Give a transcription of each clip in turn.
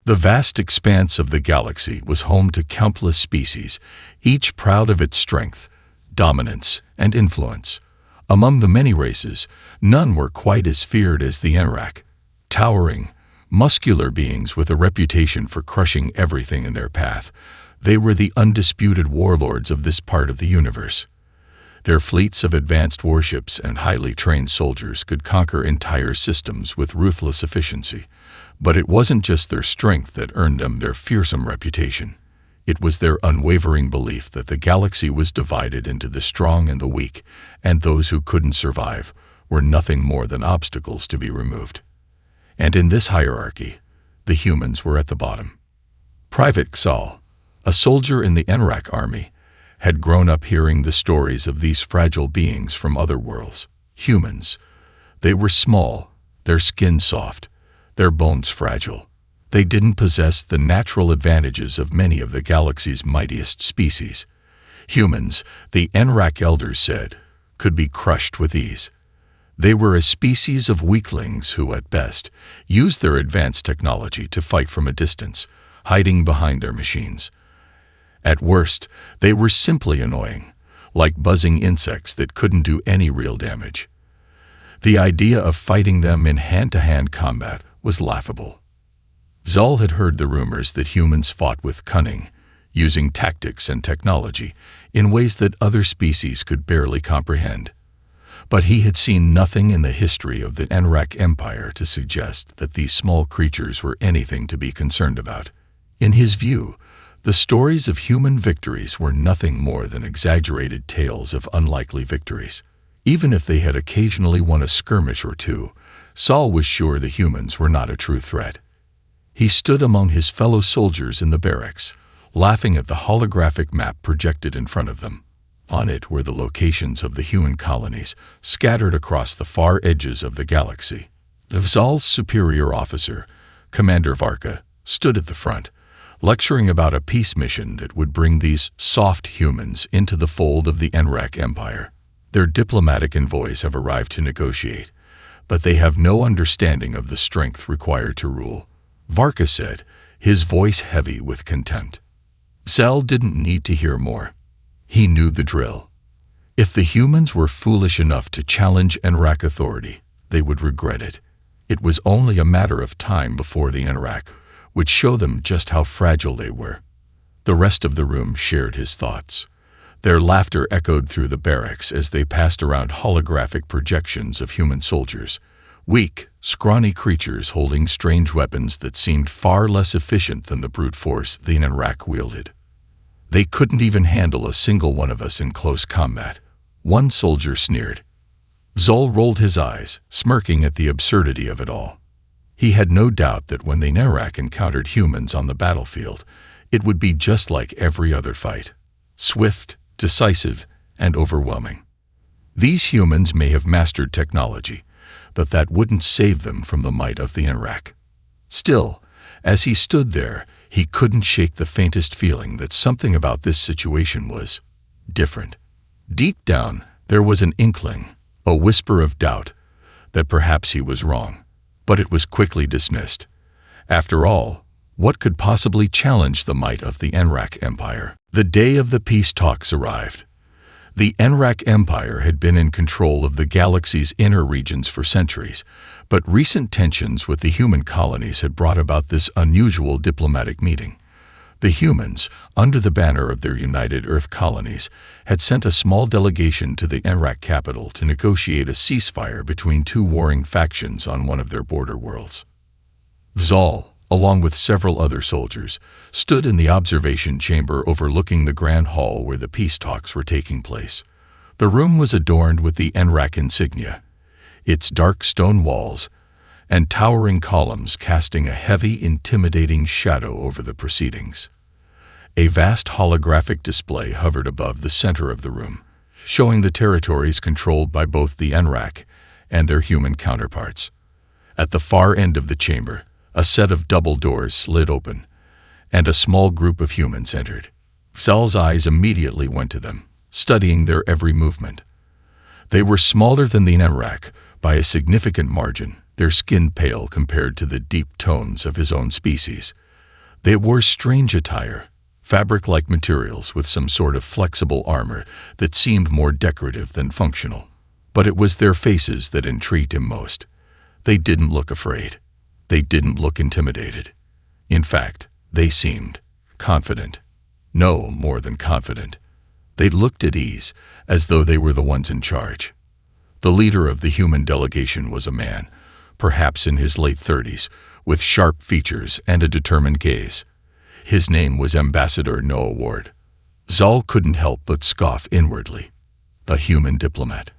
The vast expanse of the galaxy was home to countless species, each proud of its strength, dominance, and influence. Among the many races, none were quite as feared as the Enrak, towering, muscular beings with a reputation for crushing everything in their path. They were the undisputed warlords of this part of the universe. Their fleets of advanced warships and highly trained soldiers could conquer entire systems with ruthless efficiency. But it wasn't just their strength that earned them their fearsome reputation. It was their unwavering belief that the galaxy was divided into the strong and the weak, and those who couldn't survive were nothing more than obstacles to be removed. And in this hierarchy, the humans were at the bottom. Private Xal, a soldier in the Enrak army, had grown up hearing the stories of these fragile beings from other worlds. Humans. They were small, their skin soft, their bones fragile. They didn't possess the natural advantages of many of the galaxy's mightiest species. Humans, the Enrak elders said, could be crushed with ease. They were a species of weaklings who, at best, used their advanced technology to fight from a distance, hiding behind their machines. At worst, they were simply annoying, like buzzing insects that couldn't do any real damage. The idea of fighting them in hand-to-hand combat was laughable. Xal had heard the rumors that humans fought with cunning, using tactics and technology in ways that other species could barely comprehend. But he had seen nothing in the history of the Enrak Empire to suggest that these small creatures were anything to be concerned about. In his view, the stories of human victories were nothing more than exaggerated tales of unlikely victories. Even if they had occasionally won a skirmish or two, Xal was sure the humans were not a true threat. He stood among his fellow soldiers in the barracks, laughing at the holographic map projected in front of them. On it were the locations of the human colonies, scattered across the far edges of the galaxy. Xal's superior officer, Commander Varka, stood at the front, lecturing about a peace mission that would bring these soft humans into the fold of the Enrak Empire. Their diplomatic envoys have arrived to negotiate, but they have no understanding of the strength required to rule, Varka said, his voice heavy with contempt. Xal didn't need to hear more. He knew the drill. If the humans were foolish enough to challenge Enrak authority, they would regret it. It was only a matter of time before the Enrak would show them just how fragile they were. The rest of the room shared his thoughts. Their laughter echoed through the barracks as they passed around holographic projections of human soldiers, weak, scrawny creatures holding strange weapons that seemed far less efficient than the brute force the Enrak wielded. They couldn't even handle a single one of us in close combat, one soldier sneered. Xal rolled his eyes, smirking at the absurdity of it all. He had no doubt that when the Enrak encountered humans on the battlefield, it would be just like every other fight. Swift, decisive, and overwhelming. These humans may have mastered technology, but that wouldn't save them from the might of the Enrak. Still, as he stood there, he couldn't shake the faintest feeling that something about this situation was different. Deep down, there was an inkling, a whisper of doubt, that perhaps he was wrong. But it was quickly dismissed. After all, what could possibly challenge the might of the Enrak Empire? The day of the peace talks arrived. The Enrak Empire had been in control of the galaxy's inner regions for centuries, but recent tensions with the human colonies had brought about this unusual diplomatic meeting. The humans, under the banner of their United Earth colonies, had sent a small delegation to the Enrak capital to negotiate a ceasefire between two warring factions on one of their border worlds. Xal, along with several other soldiers, stood in the observation chamber overlooking the grand hall where the peace talks were taking place. The room was adorned with the Enrak insignia, its dark stone walls and towering columns casting a heavy, intimidating shadow over the proceedings. A vast holographic display hovered above the center of the room, showing the territories controlled by both the Enrak and their human counterparts. At the far end of the chamber, a set of double doors slid open, and a small group of humans entered. Xal's eyes immediately went to them, studying their every movement. They were smaller than the Enrak by a significant margin, their skin pale compared to the deep tones of his own species. They wore strange attire, fabric-like materials with some sort of flexible armor that seemed more decorative than functional. But it was their faces that intrigued him most. They didn't look afraid. They didn't look intimidated. In fact, they seemed confident. No more than confident. They looked at ease, as though they were the ones in charge. The leader of the human delegation was a man, perhaps in his late 30s, with sharp features and a determined gaze. His name was Ambassador Noah Ward. Zal couldn't help but scoff inwardly. A human diplomat.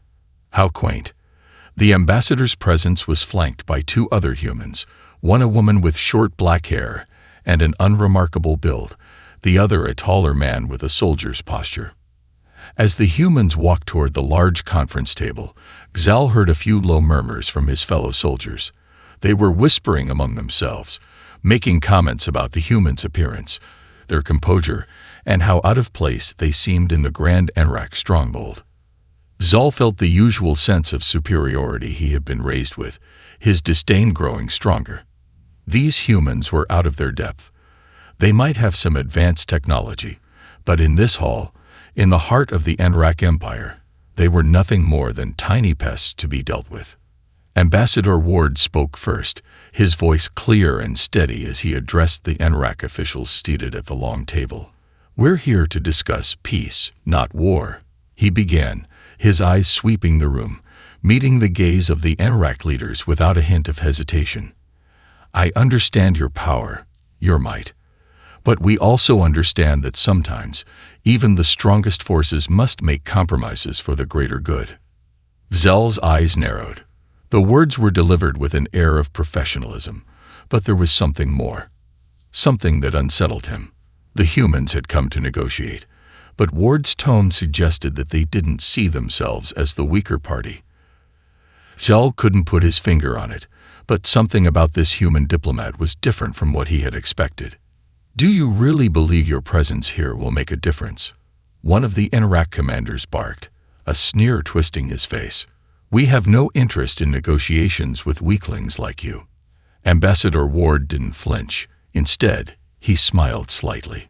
How quaint. The ambassador's presence was flanked by two other humans, one a woman with short black hair and an unremarkable build, the other a taller man with a soldier's posture. As the humans walked toward the large conference table, Zal heard a few low murmurs from his fellow soldiers. They were whispering among themselves, making comments about the humans' appearance, their composure, and how out of place they seemed in the Grand Enrak stronghold. Zal felt the usual sense of superiority he had been raised with, his disdain growing stronger. These humans were out of their depth. They might have some advanced technology, but in this hall, in the heart of the Enrak Empire, they were nothing more than tiny pests to be dealt with. Ambassador Ward spoke first, his voice clear and steady as he addressed the Enrak officials seated at the long table. "We're here to discuss peace, not war," he began, his eyes sweeping the room, meeting the gaze of the Enrak leaders without a hint of hesitation. "I understand your power, your might. But we also understand that sometimes, even the strongest forces must make compromises for the greater good." Zal's eyes narrowed. The words were delivered with an air of professionalism, but there was something more. Something that unsettled him. The humans had come to negotiate, but Ward's tone suggested that they didn't see themselves as the weaker party. Zal couldn't put his finger on it, but something about this human diplomat was different from what he had expected. "Do you really believe your presence here will make a difference?" One of the Enrak commanders barked, a sneer twisting his face. "We have no interest in negotiations with weaklings like you." Ambassador Ward didn't flinch. Instead, he smiled slightly.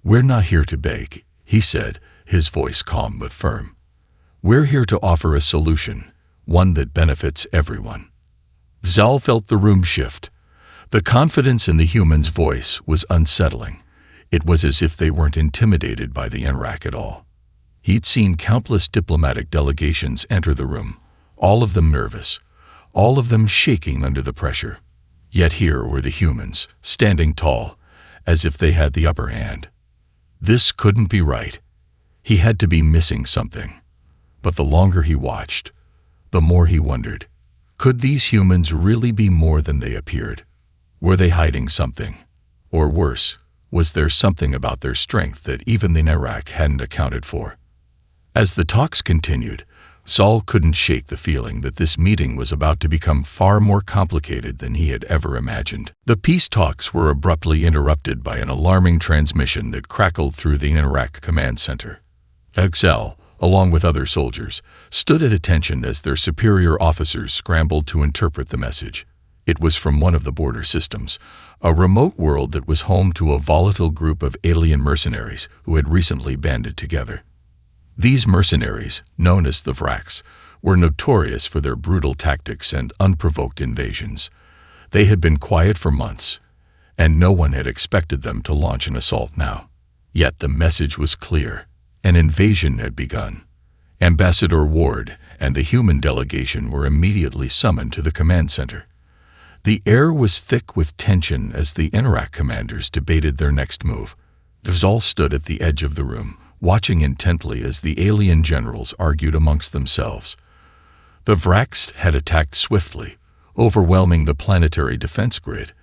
"We're not here to beg," he said, his voice calm but firm. "We're here to offer a solution, one that benefits everyone." Zal felt the room shift. The confidence in the human's voice was unsettling. It was as if they weren't intimidated by the Enrak at all. He'd seen countless diplomatic delegations enter the room, all of them nervous, all of them shaking under the pressure. Yet here were the humans, standing tall, as if they had the upper hand. This couldn't be right. He had to be missing something. But the longer he watched, the more he wondered, could these humans really be more than they appeared? Were they hiding something? Or worse, was there something about their strength that even the Enrak hadn't accounted for? As the talks continued, Zal couldn't shake the feeling that this meeting was about to become far more complicated than he had ever imagined. The peace talks were abruptly interrupted by an alarming transmission that crackled through the Enrak command center. Zal, along with other soldiers, stood at attention as their superior officers scrambled to interpret the message. It was from one of the border systems, a remote world that was home to a volatile group of alien mercenaries who had recently banded together. These mercenaries, known as the Vraks, were notorious for their brutal tactics and unprovoked invasions. They had been quiet for months, and no one had expected them to launch an assault now. Yet the message was clear. An invasion had begun. Ambassador Ward and the human delegation were immediately summoned to the command center. The air was thick with tension as the Enrak commanders debated their next move. Zal stood at the edge of the room, watching intently as the alien generals argued amongst themselves. The Vraks had attacked swiftly, overwhelming the planetary defense grid,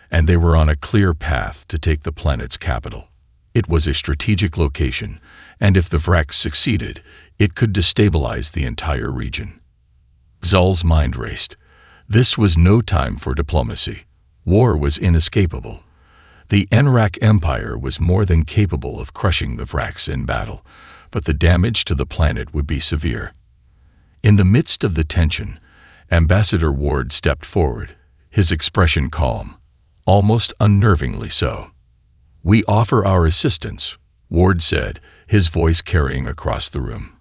and they were on a clear path to take the planet's capital. It was a strategic location, and if the Vraks succeeded, it could destabilize the entire region. Zal's mind raced. This was no time for diplomacy. War was inescapable. The Enrak Empire was more than capable of crushing the Vraks in battle, but the damage to the planet would be severe. In the midst of the tension, Ambassador Ward stepped forward, his expression calm, almost unnervingly so. "We offer our assistance," Ward said, his voice carrying across the room.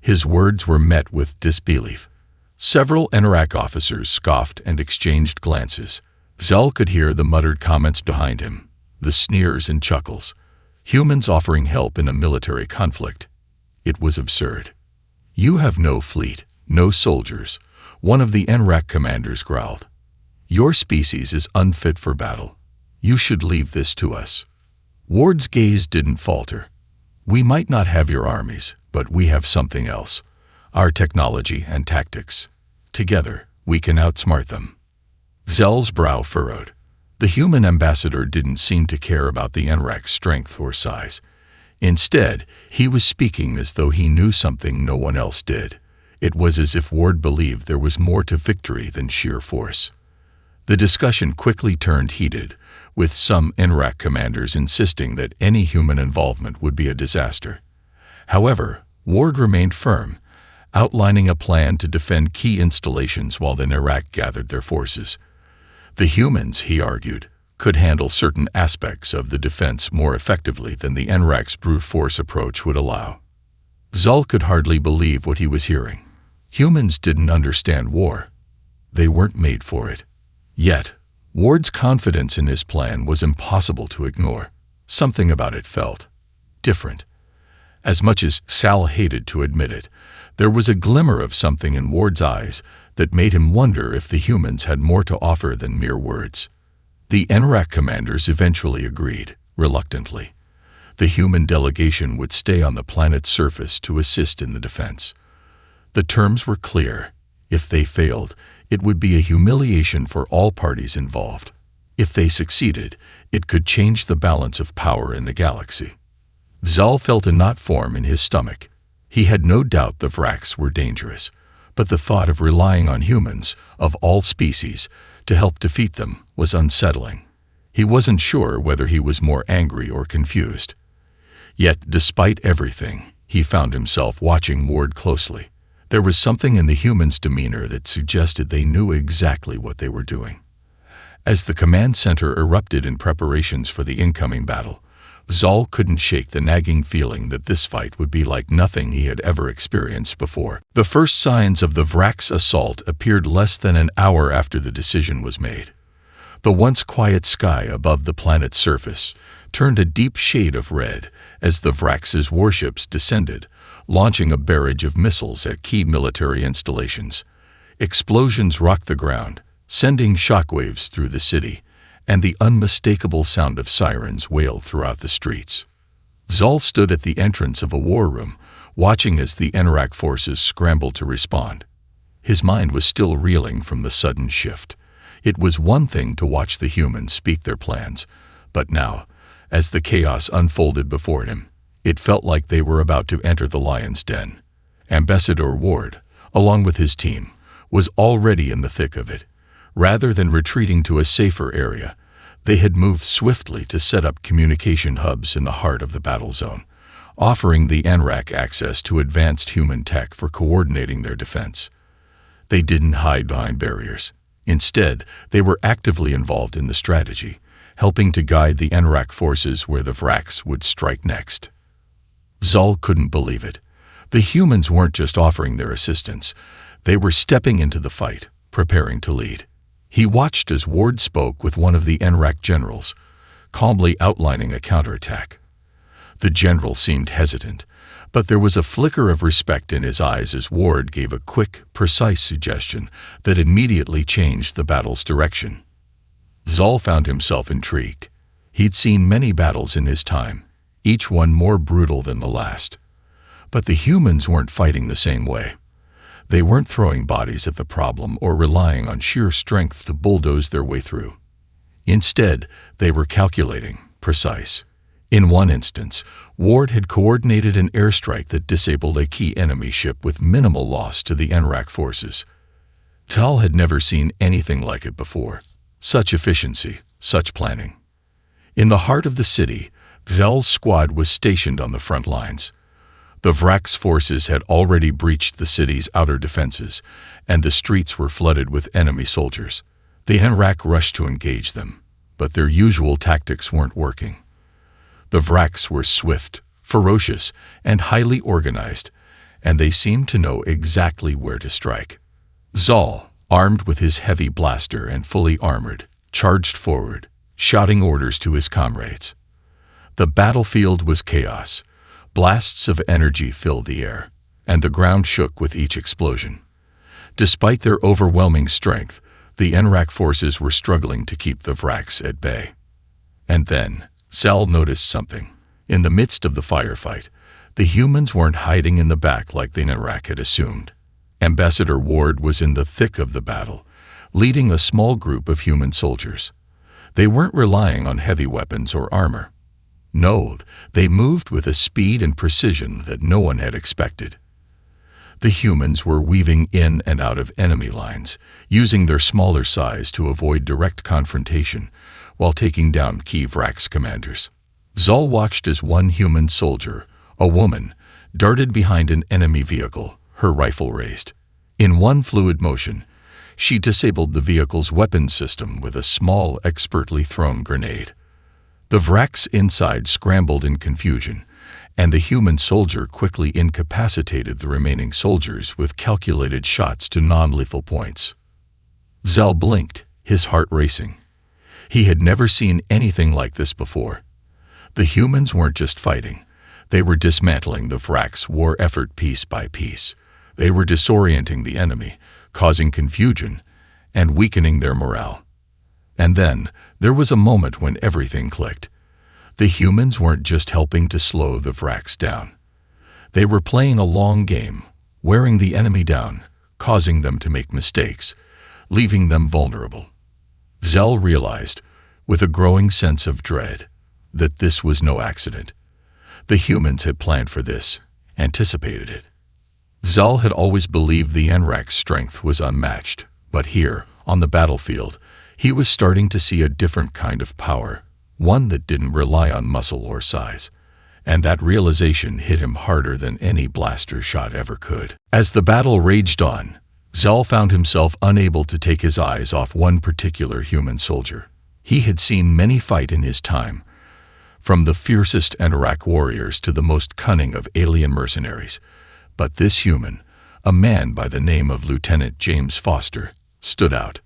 His words were met with disbelief. Several Enrak officers scoffed and exchanged glances. Zal could hear the muttered comments behind him, the sneers and chuckles. Humans offering help in a military conflict. It was absurd. "You have no fleet, no soldiers," one of the Enrak commanders growled. "Your species is unfit for battle. You should leave this to us." Ward's gaze didn't falter. "We might not have your armies, but we have something else. Our technology and tactics. Together, we can outsmart them." Zell's brow furrowed. The human ambassador didn't seem to care about the Enrak's strength or size. Instead, he was speaking as though he knew something no one else did. It was as if Ward believed there was more to victory than sheer force. The discussion quickly turned heated, with some Enrak commanders insisting that any human involvement would be a disaster. However, Ward remained firm, outlining a plan to defend key installations while the Enrak gathered their forces. The humans, he argued, could handle certain aspects of the defense more effectively than the Enrak's brute force approach would allow. Zal could hardly believe what he was hearing. Humans didn't understand war. They weren't made for it. Yet, Ward's confidence in his plan was impossible to ignore. Something about it felt different. As much as Sal hated to admit it, there was a glimmer of something in Ward's eyes that made him wonder if the humans had more to offer than mere words. The Enrak commanders eventually agreed, reluctantly. The human delegation would stay on the planet's surface to assist in the defense. The terms were clear. If they failed, it would be a humiliation for all parties involved. If they succeeded, it could change the balance of power in the galaxy. Zal felt a knot form in his stomach. He had no doubt the Vraks were dangerous, but the thought of relying on humans, of all species, to help defeat them was unsettling. He wasn't sure whether he was more angry or confused. Yet, despite everything, he found himself watching Ward closely. There was something in the humans' demeanor that suggested they knew exactly what they were doing. As the command center erupted in preparations for the incoming battle, Zal couldn't shake the nagging feeling that this fight would be like nothing he had ever experienced before. The first signs of the Vraks' assault appeared less than an hour after the decision was made. The once quiet sky above the planet's surface turned a deep shade of red as the Vraks' warships descended, launching a barrage of missiles at key military installations. Explosions rocked the ground, sending shockwaves through the city, and the unmistakable sound of sirens wailed throughout the streets. Zal stood at the entrance of a war room, watching as the Enrak forces scrambled to respond. His mind was still reeling from the sudden shift. It was one thing to watch the humans speak their plans, but now, as the chaos unfolded before him, it felt like they were about to enter the lion's den. Ambassador Ward, along with his team, was already in the thick of it. Rather than retreating to a safer area, they had moved swiftly to set up communication hubs in the heart of the battle zone, offering the Enrak access to advanced human tech for coordinating their defense. They didn't hide behind barriers. Instead, they were actively involved in the strategy, helping to guide the Enrak forces where the Vraks would strike next. Zal couldn't believe it. The humans weren't just offering their assistance. They were stepping into the fight, preparing to lead. He watched as Ward spoke with one of the Enrak generals, calmly outlining a counterattack. The general seemed hesitant, but there was a flicker of respect in his eyes as Ward gave a quick, precise suggestion that immediately changed the battle's direction. Zal found himself intrigued. He'd seen many battles in his time, each one more brutal than the last. But the humans weren't fighting the same way. They weren't throwing bodies at the problem or relying on sheer strength to bulldoze their way through. Instead, they were calculating, precise. In one instance, Ward had coordinated an airstrike that disabled a key enemy ship with minimal loss to the Enrak forces. Tal had never seen anything like it before. Such efficiency, such planning. In the heart of the city, Zal's squad was stationed on the front lines. The Vraks' forces had already breached the city's outer defenses, and the streets were flooded with enemy soldiers. The Enrak rushed to engage them, but their usual tactics weren't working. The Vraks were swift, ferocious, and highly organized, and they seemed to know exactly where to strike. Zal, armed with his heavy blaster and fully armored, charged forward, shouting orders to his comrades. The battlefield was chaos. Blasts of energy filled the air, and the ground shook with each explosion. Despite their overwhelming strength, the Enrak forces were struggling to keep the Vraks at bay. And then, Zal noticed something. In the midst of the firefight, the humans weren't hiding in the back like the Enrak had assumed. Ambassador Ward was in the thick of the battle, leading a small group of human soldiers. They weren't relying on heavy weapons or armor. No, they moved with a speed and precision that no one had expected. The humans were weaving in and out of enemy lines, using their smaller size to avoid direct confrontation while taking down key Vraks commanders. Zal watched as one human soldier, a woman, darted behind an enemy vehicle, her rifle raised. In one fluid motion, she disabled the vehicle's weapons system with a small, expertly thrown grenade. The Vraks inside scrambled in confusion, and the human soldier quickly incapacitated the remaining soldiers with calculated shots to non-lethal points. Zal blinked, his heart racing. He had never seen anything like this before. The humans weren't just fighting. They were dismantling the Vraks' war effort piece by piece. They were disorienting the enemy, causing confusion, and weakening their morale. And then, there was a moment when everything clicked. The humans weren't just helping to slow the Vraks down. They were playing a long game, wearing the enemy down, causing them to make mistakes, leaving them vulnerable. Zal realized, with a growing sense of dread, that this was no accident. The humans had planned for this, anticipated it. Zal had always believed the Enrak's strength was unmatched, but here, on the battlefield, he was starting to see a different kind of power, one that didn't rely on muscle or size. And that realization hit him harder than any blaster shot ever could. As the battle raged on, Zal found himself unable to take his eyes off one particular human soldier. He had seen many fight in his time, from the fiercest Enrak warriors to the most cunning of alien mercenaries. But this human, a man by the name of Lieutenant James Foster, stood out.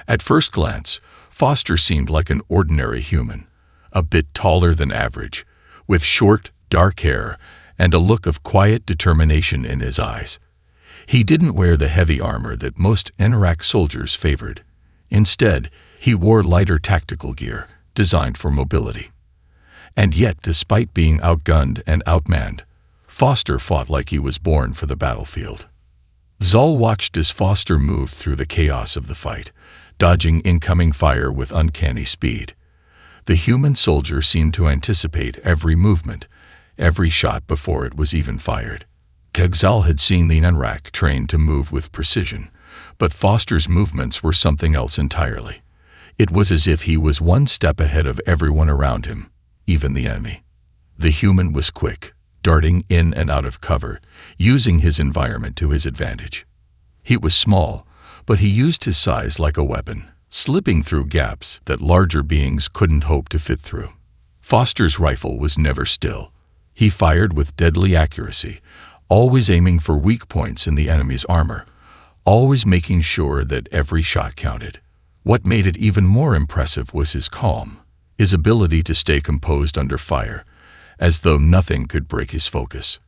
At first glance, Foster seemed like an ordinary human, a bit taller than average, with short, dark hair and a look of quiet determination in his eyes. He didn't wear the heavy armor that most Enrak soldiers favored. Instead, he wore lighter tactical gear, designed for mobility. And yet, despite being outgunned and outmanned, Foster fought like he was born for the battlefield. Zal watched as Foster moved through the chaos of the fight, dodging incoming fire with uncanny speed. The human soldier seemed to anticipate every movement, every shot before it was even fired. Zal had seen the Enrak trained to move with precision, but Foster's movements were something else entirely. It was as if he was one step ahead of everyone around him, even the enemy. The human was quick, darting in and out of cover, using his environment to his advantage. He was small, but he used his size like a weapon, slipping through gaps that larger beings couldn't hope to fit through. Foster's rifle was never still. He fired with deadly accuracy, always aiming for weak points in the enemy's armor, always making sure that every shot counted. What made it even more impressive was his calm, his ability to stay composed under fire, as though nothing could break his focus.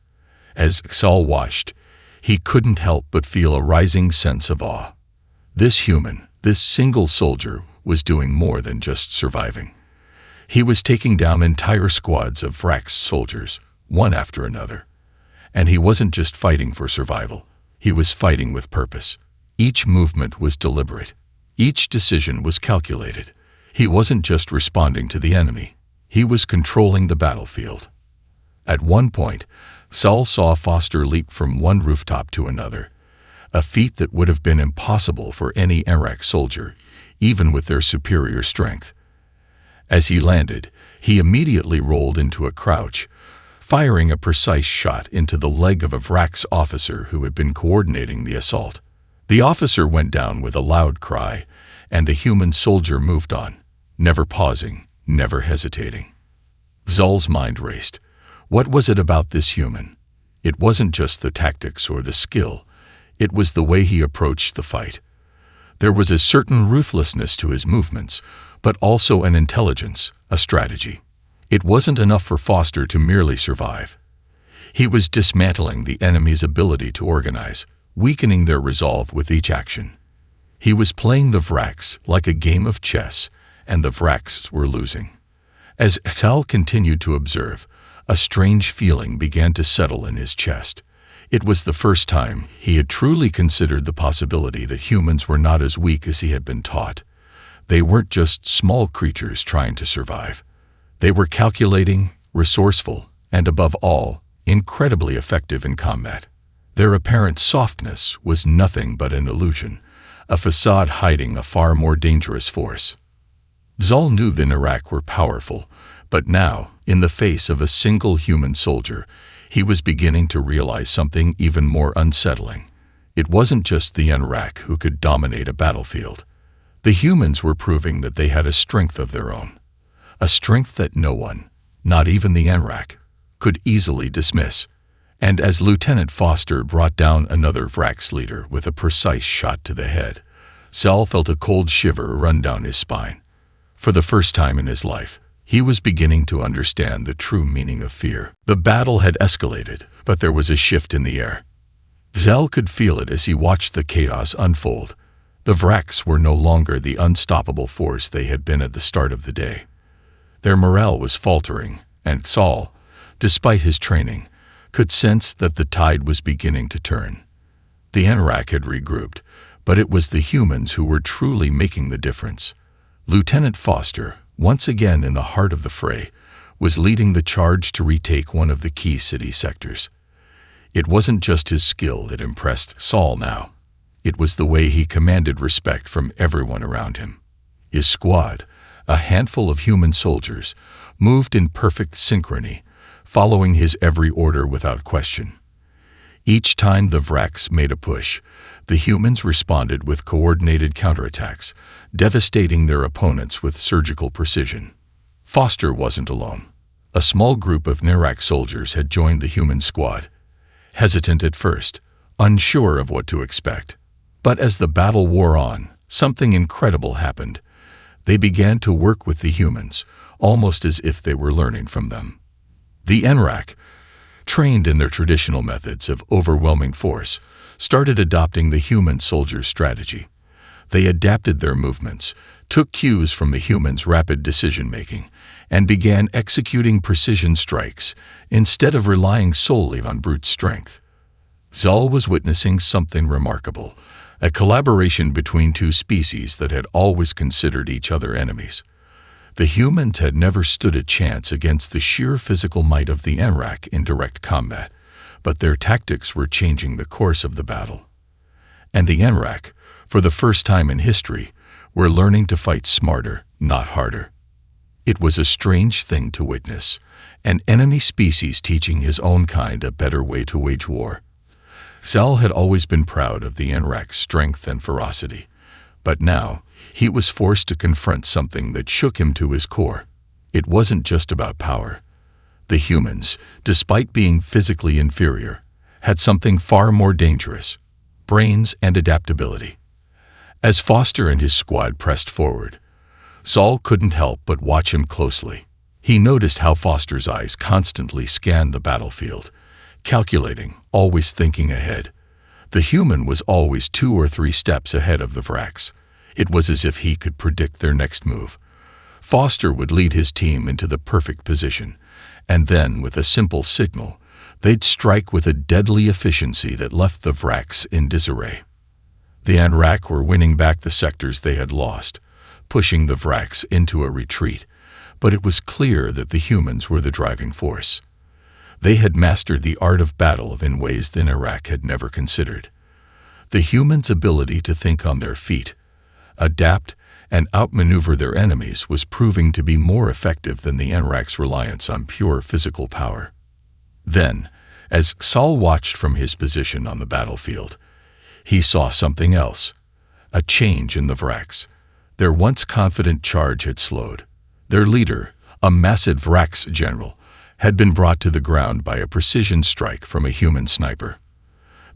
As Zal watched, he couldn't help but feel a rising sense of awe. This human, this single soldier, was doing more than just surviving. He was taking down entire squads of Vraks soldiers, one after another. And he wasn't just fighting for survival. He was fighting with purpose. Each movement was deliberate. Each decision was calculated. He wasn't just responding to the enemy. He was controlling the battlefield. At one point, Zal saw Foster leap from one rooftop to another, a feat that would have been impossible for any Enrak soldier, even with their superior strength. As he landed, he immediately rolled into a crouch, firing a precise shot into the leg of a Vraks officer who had been coordinating the assault. The officer went down with a loud cry, and the human soldier moved on, never pausing, never hesitating. Zal's mind raced. What was it about this human? It wasn't just the tactics or the skill. It was the way he approached the fight. There was a certain ruthlessness to his movements, but also an intelligence, a strategy. It wasn't enough for Foster to merely survive. He was dismantling the enemy's ability to organize, weakening their resolve with each action. He was playing the Vraks like a game of chess, and the Vraks were losing. As Zal continued to observe, a strange feeling began to settle in his chest. It was the first time he had truly considered the possibility that humans were not as weak as he had been taught. They weren't just small creatures trying to survive. They were calculating, resourceful, and above all, incredibly effective in combat. Their apparent softness was nothing but an illusion, a facade hiding a far more dangerous force. Zal knew the Narak were powerful, but now, in the face of a single human soldier, he was beginning to realize something even more unsettling. It wasn't just the Narak who could dominate a battlefield. The humans were proving that they had a strength of their own, a strength that no one, not even the Narak, could easily dismiss. And as Lieutenant Foster brought down another Vraks leader with a precise shot to the head, Zal felt a cold shiver run down his spine. For the first time in his life, he was beginning to understand the true meaning of fear. The battle had escalated, but there was a shift in the air. Zal could feel it as he watched the chaos unfold. The Vraks were no longer the unstoppable force they had been at the start of the day. Their morale was faltering, and Zal, despite his training, could sense that the tide was beginning to turn. The Narak had regrouped, but it was the humans who were truly making the difference. Lieutenant Foster, once again in the heart of the fray, was leading the charge to retake one of the key city sectors. It wasn't just his skill that impressed Zal now. It was the way he commanded respect from everyone around him. His squad, a handful of human soldiers, moved in perfect synchrony, following his every order without question. Each time the Vraks made a push, the humans responded with coordinated counterattacks, devastating their opponents with surgical precision. Foster wasn't alone. A small group of Narak soldiers had joined the human squad, hesitant at first, unsure of what to expect. But as the battle wore on, something incredible happened. They began to work with the humans, almost as if they were learning from them. The Narak, trained in their traditional methods of overwhelming force, started adopting the human soldier's strategy. They adapted their movements, took cues from the humans' rapid decision-making, and began executing precision strikes instead of relying solely on brute strength. Zal was witnessing something remarkable, a collaboration between two species that had always considered each other enemies. The humans had never stood a chance against the sheer physical might of the Narak in direct combat, but their tactics were changing the course of the battle. And the Narak, for the first time in history, were learning to fight smarter, not harder. It was a strange thing to witness, an enemy species teaching his own kind a better way to wage war. Zal had always been proud of the Narak's strength and ferocity, but now he was forced to confront something that shook him to his core. It wasn't just about power. The humans, despite being physically inferior, had something far more dangerous: brains and adaptability. As Foster and his squad pressed forward, Zal couldn't help but watch him closely. He noticed how Foster's eyes constantly scanned the battlefield, calculating, always thinking ahead. The human was always 2 or 3 steps ahead of the Vraks. It was as if he could predict their next move. Foster would lead his team into the perfect position, and then, with a simple signal, they'd strike with a deadly efficiency that left the Vraks in disarray. The Narak were winning back the sectors they had lost, pushing the Vraks into a retreat, but it was clear that the humans were the driving force. They had mastered the art of battle in ways the Narak had never considered. The humans' ability to think on their feet, adapt, and outmaneuver their enemies was proving to be more effective than the Narak's reliance on pure physical power. Then, as Zal watched from his position on the battlefield, he saw something else, a change in the Vraks. Their once confident charge had slowed. Their leader, a massive Vrax general, had been brought to the ground by a precision strike from a human sniper.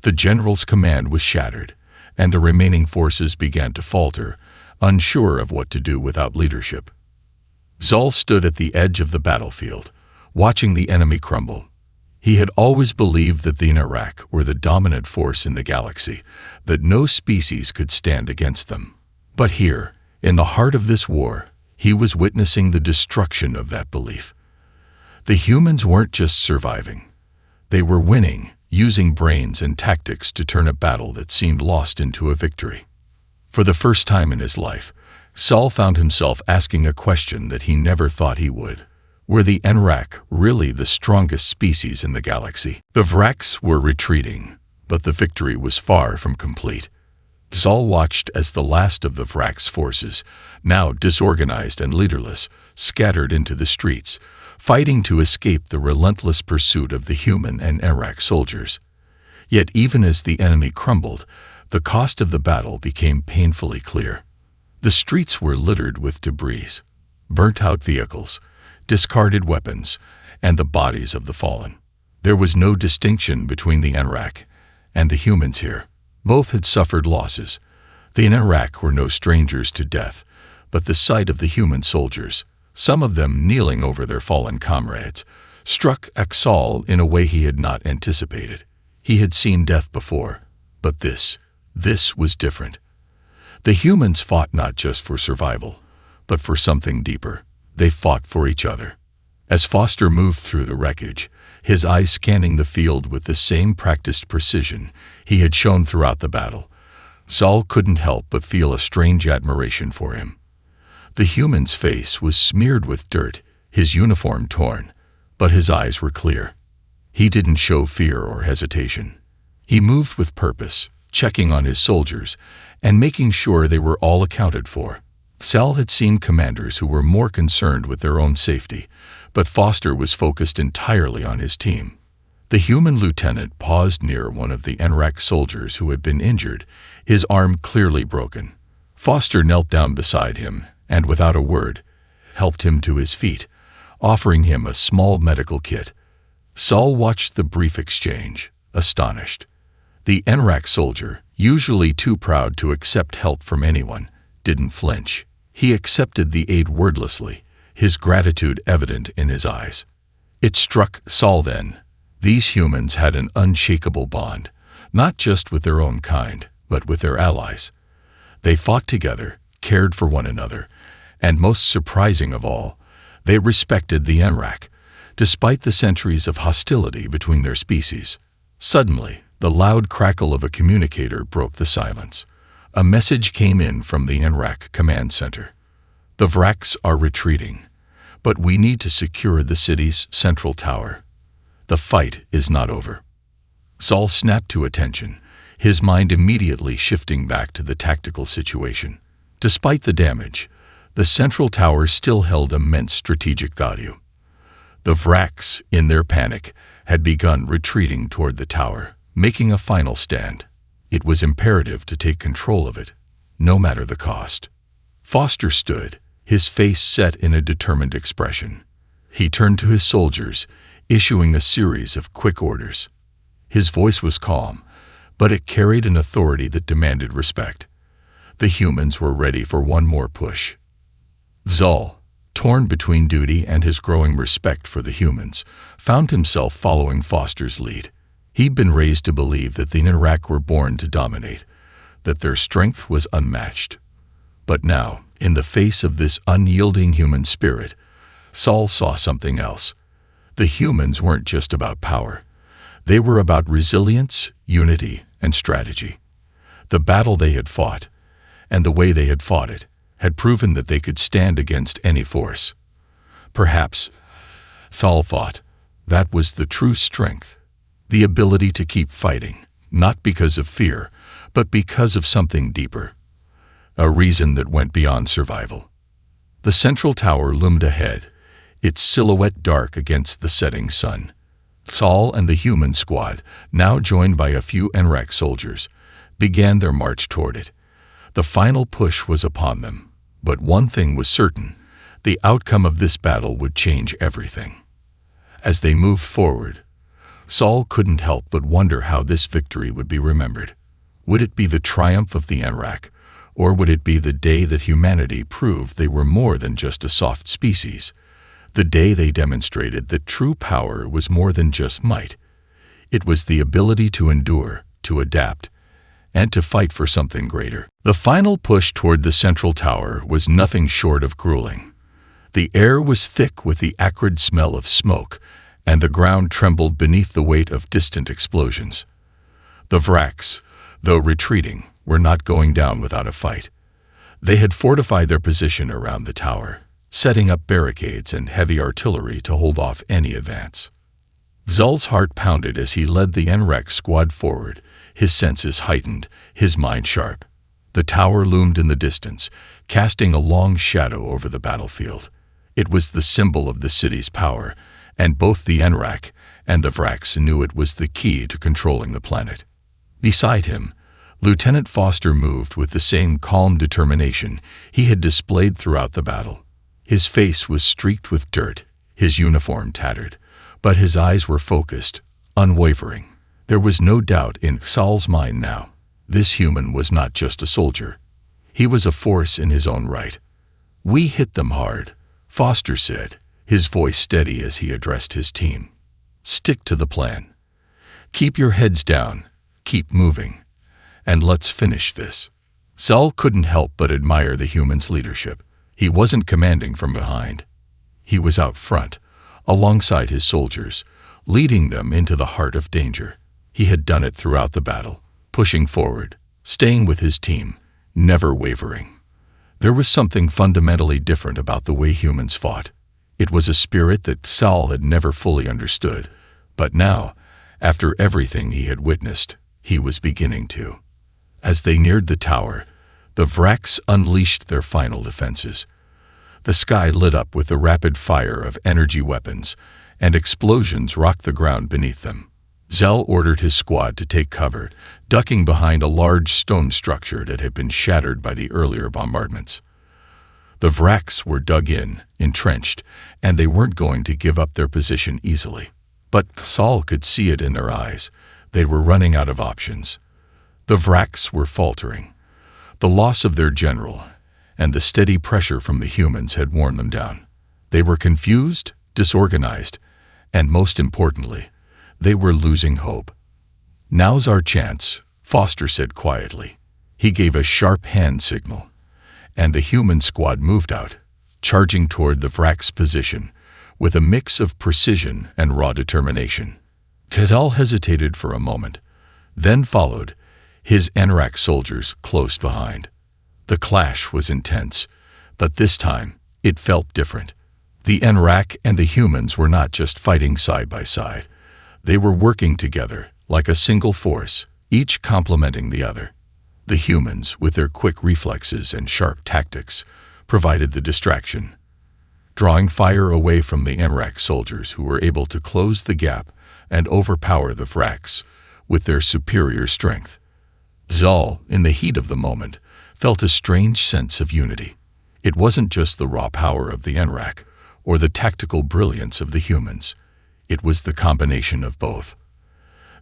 The general's command was shattered, and the remaining forces began to falter, unsure of what to do without leadership. Zal stood at the edge of the battlefield, watching the enemy crumble. He had always believed that the Narrak were the dominant force in the galaxy, that no species could stand against them. But here, in the heart of this war, he was witnessing the destruction of that belief. The humans weren't just surviving. They were winning, using brains and tactics to turn a battle that seemed lost into a victory. For the first time in his life, Zal found himself asking a question that he never thought he would. Were the Narrak really the strongest species in the galaxy? The Vrax were retreating, but the victory was far from complete. Zal watched as the last of the Vrax forces, now disorganized and leaderless, scattered into the streets, fighting to escape the relentless pursuit of the human and Narrak soldiers. Yet even as the enemy crumbled, the cost of the battle became painfully clear. The streets were littered with debris, burnt-out vehicles, discarded weapons, and the bodies of the fallen. There was no distinction between the Narrak and the humans here. Both had suffered losses. The Narrak were no strangers to death, but the sight of the human soldiers, some of them kneeling over their fallen comrades, struck Zal in a way he had not anticipated. He had seen death before, but this was different. The humans fought not just for survival, but for something deeper. They fought for each other. As Foster moved through the wreckage, his eyes scanning the field with the same practiced precision he had shown throughout the battle, Zal couldn't help but feel a strange admiration for him. The human's face was smeared with dirt, his uniform torn, but his eyes were clear. He didn't show fear or hesitation. He moved with purpose, checking on his soldiers and making sure they were all accounted for. Zal had seen commanders who were more concerned with their own safety, but Foster was focused entirely on his team. The human lieutenant paused near one of the Narrak soldiers who had been injured, his arm clearly broken. Foster knelt down beside him and, without a word, helped him to his feet, offering him a small medical kit. Zal watched the brief exchange, astonished. The Narrak soldier, usually too proud to accept help from anyone, didn't flinch. He accepted the aid wordlessly, his gratitude evident in his eyes. It struck Zal then. These humans had an unshakable bond, not just with their own kind, but with their allies. They fought together, cared for one another, and most surprising of all, they respected the Narrak, despite the centuries of hostility between their species. Suddenly, the loud crackle of a communicator broke the silence. A message came in from the Narrak command center. The Vrax are retreating, but we need to secure the city's central tower. The fight is not over. Zal snapped to attention, his mind immediately shifting back to the tactical situation. Despite the damage, the central tower still held immense strategic value. The Vrax, in their panic, had begun retreating toward the tower, making a final stand. It was imperative to take control of it, no matter the cost. Foster stood, his face set in a determined expression. He turned to his soldiers, issuing a series of quick orders. His voice was calm, but it carried an authority that demanded respect. The humans were ready for one more push. Zal, torn between duty and his growing respect for the humans, found himself following Foster's lead. He'd been raised to believe that the Narrak were born to dominate, that their strength was unmatched. But now, in the face of this unyielding human spirit, Zal saw something else. The humans weren't just about power. They were about resilience, unity, and strategy. The battle they had fought, and the way they had fought it, had proven that they could stand against any force. Perhaps, Zal thought, that was the true strength. The ability to keep fighting, not because of fear, but because of something deeper. A reason that went beyond survival. The central tower loomed ahead, its silhouette dark against the setting sun. Zal and the human squad, now joined by a few Narrak soldiers, began their march toward it. The final push was upon them, but one thing was certain: The outcome of this battle would change everything. As they moved forward, Saul couldn't help but wonder how this victory would be remembered. Would it be the triumph of the Enrak, or would it be the day that humanity proved they were more than just a soft species? The day they demonstrated that true power was more than just might. It was the ability to endure, to adapt, and to fight for something greater. The final push toward the central tower was nothing short of grueling. The air was thick with the acrid smell of smoke, and the ground trembled beneath the weight of distant explosions. The Vraks, though retreating, were not going down without a fight. They had fortified their position around the tower, setting up barricades and heavy artillery to hold off any advance. Zul's heart pounded as he led the Enrak squad forward, his senses heightened, his mind sharp. The tower loomed in the distance, casting a long shadow over the battlefield. It was the symbol of the city's power, and both the Enrak and the Vraks knew it was the key to controlling the planet. Beside him, Lieutenant Foster moved with the same calm determination he had displayed throughout the battle. His face was streaked with dirt, his uniform tattered, but his eyes were focused, unwavering. There was no doubt in Saul's mind now. This human was not just a soldier. He was a force in his own right. "We hit them hard," Foster said, his voice steady as he addressed his team. "Stick to the plan. Keep your heads down, keep moving, and let's finish this." Saul couldn't help but admire the human's leadership. He wasn't commanding from behind. He was out front, alongside his soldiers, leading them into the heart of danger. He had done it throughout the battle, pushing forward, staying with his team, never wavering. There was something fundamentally different about the way humans fought. It was a spirit that Saul had never fully understood, but now, after everything he had witnessed, he was beginning to. As they neared the tower, the Vraks unleashed their final defenses. The sky lit up with the rapid fire of energy weapons, and explosions rocked the ground beneath them. Zell ordered his squad to take cover, ducking behind a large stone structure that had been shattered by the earlier bombardments. The Vraks were dug in, entrenched, and they weren't going to give up their position easily. But Saul could see it in their eyes. They were running out of options. The Vraks were faltering. The loss of their general and the steady pressure from the humans had worn them down. They were confused, disorganized, and most importantly, they were losing hope. "Now's our chance," Foster said quietly. He gave a sharp hand signal, and the human squad moved out, charging toward the Vrak's position with a mix of precision and raw determination. Kazal hesitated for a moment, then followed, his Enrak soldiers close behind. The clash was intense, but this time it felt different. The Enrak and the humans were not just fighting side by side. They were working together like a single force, each complementing the other. The humans, with their quick reflexes and sharp tactics, provided the distraction, drawing fire away from the Enrak soldiers who were able to close the gap and overpower the Vraks with their superior strength. Zal, in the heat of the moment, felt a strange sense of unity. It wasn't just the raw power of the Enrak or the tactical brilliance of the humans. It was the combination of both.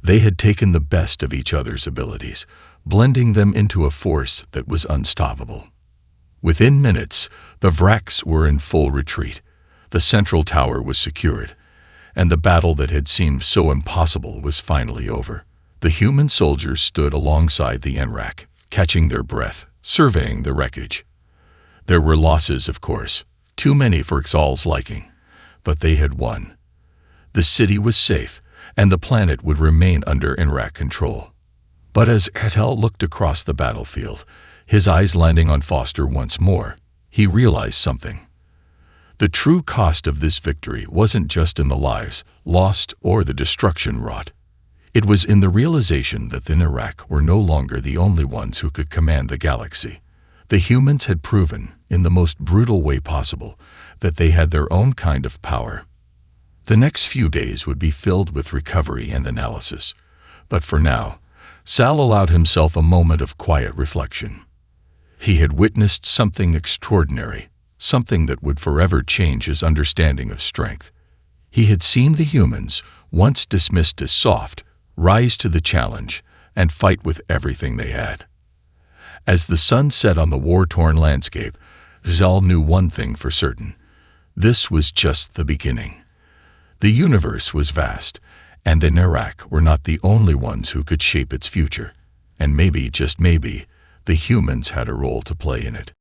They had taken the best of each other's abilities, blending them into a force that was unstoppable. Within minutes, the Vraks were in full retreat. The central tower was secured, and the battle that had seemed so impossible was finally over. The human soldiers stood alongside the Enrak, catching their breath, surveying the wreckage. There were losses, of course, too many for Xal's liking, but they had won. The city was safe, and the planet would remain under Enrak control. But as Xal looked across the battlefield, his eyes landing on Foster once more, he realized something. The true cost of this victory wasn't just in the lives lost or the destruction wrought. It was in the realization that the Enrak were no longer the only ones who could command the galaxy. The humans had proven, in the most brutal way possible, that they had their own kind of power. The next few days would be filled with recovery and analysis, but for now, Sal allowed himself a moment of quiet reflection. He had witnessed something extraordinary, something that would forever change his understanding of strength. He had seen the humans, once dismissed as soft, rise to the challenge and fight with everything they had. As the sun set on the war-torn landscape, Zal knew one thing for certain. This was just the beginning. The universe was vast, and the Narak were not the only ones who could shape its future. And maybe, just maybe, the humans had a role to play in it.